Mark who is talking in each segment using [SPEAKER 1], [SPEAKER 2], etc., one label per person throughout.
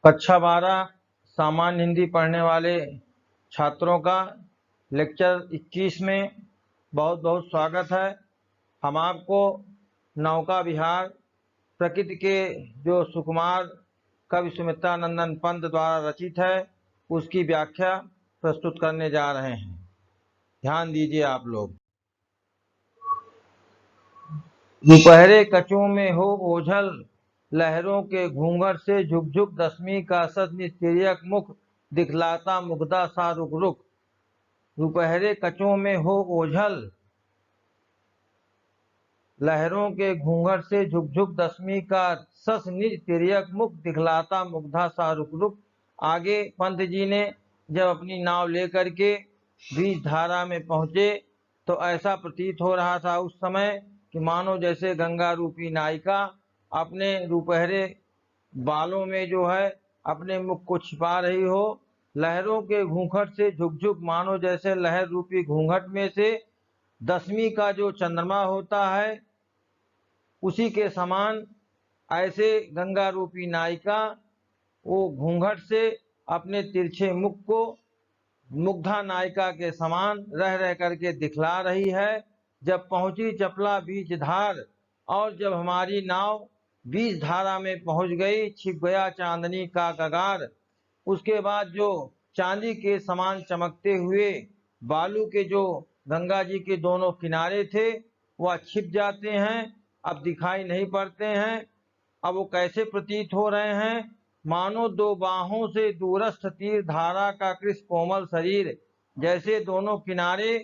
[SPEAKER 1] कक्षा 12 सामान्य हिंदी पढ़ने वाले छात्रों का लेक्चर 21 में बहुत बहुत स्वागत है। हम आपको नौका विहार प्रकृति के जो सुकुमार कवि सुमित्रा नंदन पंत द्वारा रचित है उसकी व्याख्या प्रस्तुत करने जा रहे हैं। ध्यान दीजिए आप लोग। दोपहरे कचों में हो ओझल, लहरों के घूंघट से झुक-झुक दसवीं का सच निस्तेजक मुख दिखलाता मुग्धा सा रुक रुक। दोपहरे कचों में हो ओझल, लहरों के घूंघट से झुक-झुक दसवीं का सच निज तिर्यक मुख दिखलाता मुग्धा सा रुक रुक। आगे पंत जी ने जब अपनी नाव लेकर के बीच धारा में पहुंचे तो ऐसा प्रतीत हो रहा था उस समय कि मानो जैसे गंगा रूपी नायिका अपने दोपहरे बालों में जो है अपने मुख को छिपा रही हो। लहरों के घूंघट से झुक-झुक मानो जैसे लहर रूपी घूंघट में से दसवीं का जो चंद्रमा होता है उसी के समान ऐसे गंगा रूपी नायिका वो घूंघट से अपने तिरछे मुख को मुग्धा नायिका के समान रह रह करके दिखला रही है। जब पहुंची चपला बीच धार और जब हमारी नाव बीच धारा में पहुंच गई, छिप गया चांदनी का कगार। उसके बाद जो चांदी के समान चमकते हुए बालू के जो गंगा जी के दोनों किनारे थे वह छिप जाते हैं, अब दिखाई नहीं पड़ते हैं। अब वो कैसे प्रतीत हो रहे हैं? मानो दो बाहों से दूरस्थ तीर धारा का कृष्ण कोमल शरीर जैसे दोनों किनारे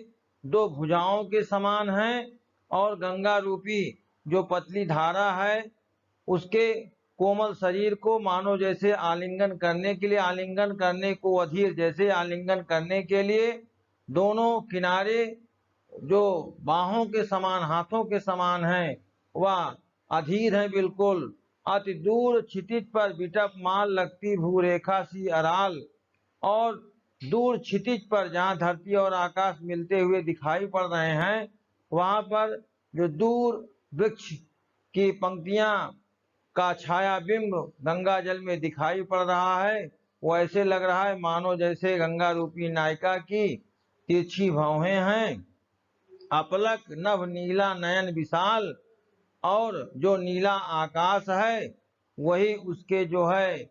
[SPEAKER 1] दो भुजाओं के समान हैं और गंगा रूपी जो पतली धारा है उसके कोमल शरीर को मानो जैसे आलिंगन करने के लिए, आलिंगन करने को अधीर जैसे आलिंगन करने के लिए दोनों किनारे जो बाहों के समान हाथों के समान हैं वह अधीर है बिल्कुल। अति दूर क्षितिज पर बिटप माल लगती भूरेखा सी अराल, और दूर क्षितिज पर जहाँ धरती और आकाश मिलते हुए दिखाई पड़ रहे हैं वहां पर जो दूर वृक्ष की पंक्तियां का छाया बिंब गंगा जल में दिखाई पड़ रहा है। वो ऐसे लग रहा है मानो जैसे गंगा रूपी नायिका की तिरछी भौहें हैं। अपलक नभ नीला नयन विशाल, और जो नीला आकाश है वही उसके जो है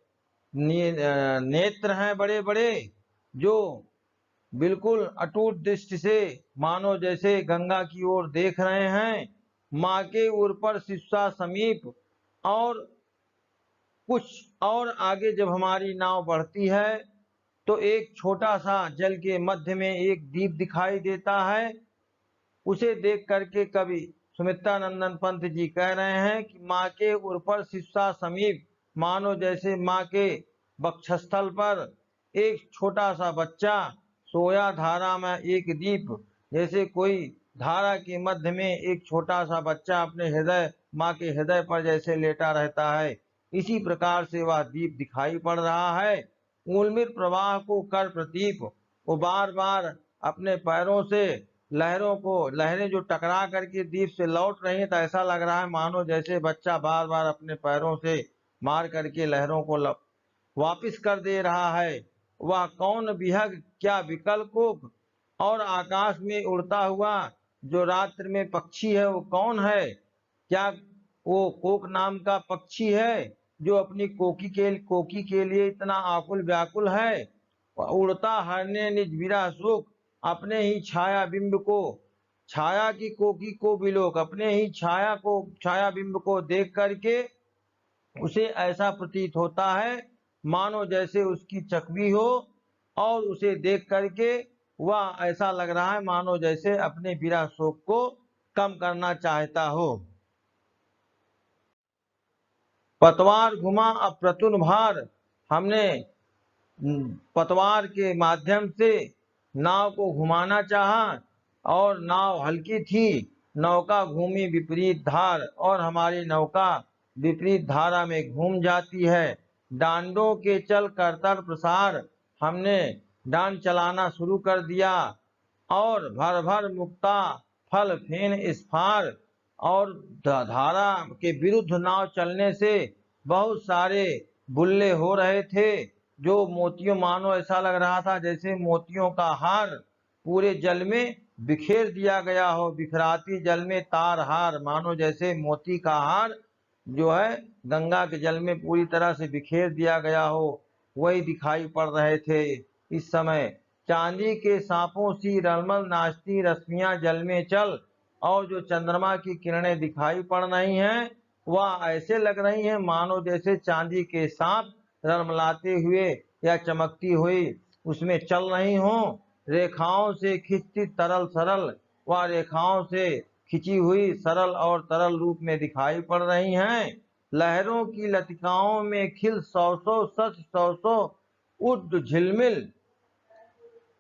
[SPEAKER 1] नेत्र हैं बड़े बड़े, जो बिल्कुल अटूट दृष्टि से मानो जैसे गंगा की ओर देख रहे हैं। माँ के उर पर शिष्या समीप, और कुछ और आगे जब हमारी नाव बढ़ती है तो एक छोटा सा जल के मध्य में एक द्वीप दिखाई देता है। उसे देख करके कवि सुमित्रा नंदन पंत जी कह रहे हैं कि माँ के उर पर शिष्या समीप, मानो जैसे माँ के वक्षस्थल पर एक छोटा सा बच्चा सोया धारा में एक दीप, जैसे कोई धारा के मध्य में एक छोटा सा बच्चा अपने हृदय माँ के हृदय पर जैसे लेटा रहता है, इसी प्रकार से वह दीप दिखाई पड़ रहा है। उर्मित प्रवाह को कर प्रतीप, वो बार बार अपने पैरों से लहरें जो टकरा करके द्वीप से लौट रही हैं तो ऐसा लग रहा है मानो जैसे बच्चा बार बार अपने पैरों से मार करके लहरों को वापिस कर दे रहा है। वह कौन विहग क्या विकल कोक, और आकाश में उड़ता हुआ जो रात्रि में पक्षी है वो कौन है? क्या वो कोक नाम का पक्षी है जो अपनी कोकी के लिए इतना आकुल व्याकुल है? उड़ता हरने निज विरह सुख, अपने ही छाया बिंब को, छाया की कोकी को बिलोक, अपने ही छाया बिंब को देख करके उसे ऐसा प्रतीत होता है मानो जैसे उसकी चकवी हो, और उसे देख करके वह ऐसा लग रहा है मानो जैसे अपने विरह शोक को कम करना चाहता हो। पतवार घुमा अप्रतुल भार, हमने पतवार के माध्यम से नाव को घुमाना चाहा और नाव हल्की थी, नौका घूमी विपरीत धार, और हमारी नौका विपरीत धारा में घूम जाती है। डांडों के चल करतर प्रसार, हमने डांड चलाना शुरू कर दिया, और भर भर मुक्ता फल फेन स्फार, और धारा के विरुद्ध नाव चलने से बहुत सारे बुल्ले हो रहे थे, जो मोतियों, मानो ऐसा लग रहा था जैसे मोतियों का हार पूरे जल में बिखेर दिया गया हो। बिखराती जल में तार हार, मानो जैसे मोती का हार जो है गंगा के जल में पूरी तरह से बिखेर दिया गया हो, वही दिखाई पड़ रहे थे इस समय। चांदी के सांपों सी रलमल नाचती रश्मियां जल में चल, और जो चंद्रमा की किरणें दिखाई पड़ रही हैं वह ऐसे लग रही हैं मानो जैसे चांदी के सांप रलमलाते हुए या चमकती हुई उसमें चल रही हों। रेखाओं से खिंचती तरल सरल, वह रेखाओं से खिंची हुई सरल और तरल रूप में दिखाई पड़ रही हैं। लहरों की लतिकाओं में खिल सौ सौ सच सौ सौ उड झिलमिल,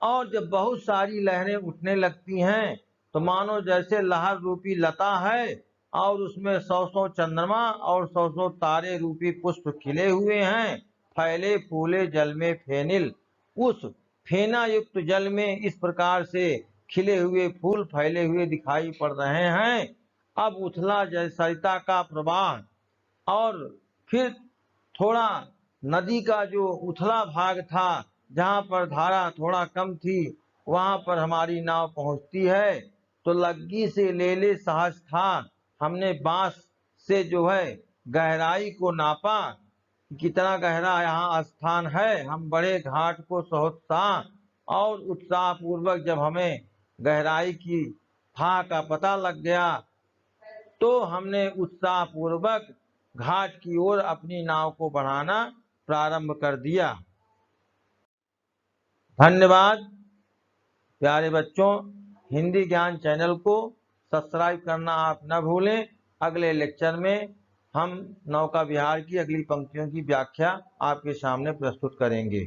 [SPEAKER 1] और जब बहुत सारी लहरें उठने लगती हैं तो मानो जैसे लहर रूपी लता है और उसमें सौ सौ चंद्रमा और सौ सौ तारे रूपी पुष्प खिले हुए हैं। फैले फूले जल में फेनिल, उस फेना युक्त जल में इस प्रकार से खिले हुए फूल फैले हुए दिखाई पड़ रहे हैं। अब उथला सरिता का प्रवाह, और फिर थोड़ा नदी का जो उथला भाग था, जहाँ पर धारा थोड़ा कम थी, वहाँ पर हमारी नाव पहुँचती है। तो लग्गी से ले ले सहज था, हमने बांस से जो है गहराई को नापा, कितना गहरा यहाँ स्थान है। हम बड़े घाट को सोहत्साह और उत्साह पूर्वक जब हमें गहराई की था का पता लग गया, तो हमने उत्साह पूर्वक घाट की ओर अपनी नाव को बढ़ाना प्रारंभ कर दिया। धन्यवाद प्यारे बच्चों, हिंदी ज्ञान चैनल को सब्सक्राइब करना आप न भूलें। अगले लेक्चर में हम नौका विहार की अगली पंक्तियों की व्याख्या आपके सामने प्रस्तुत करेंगे।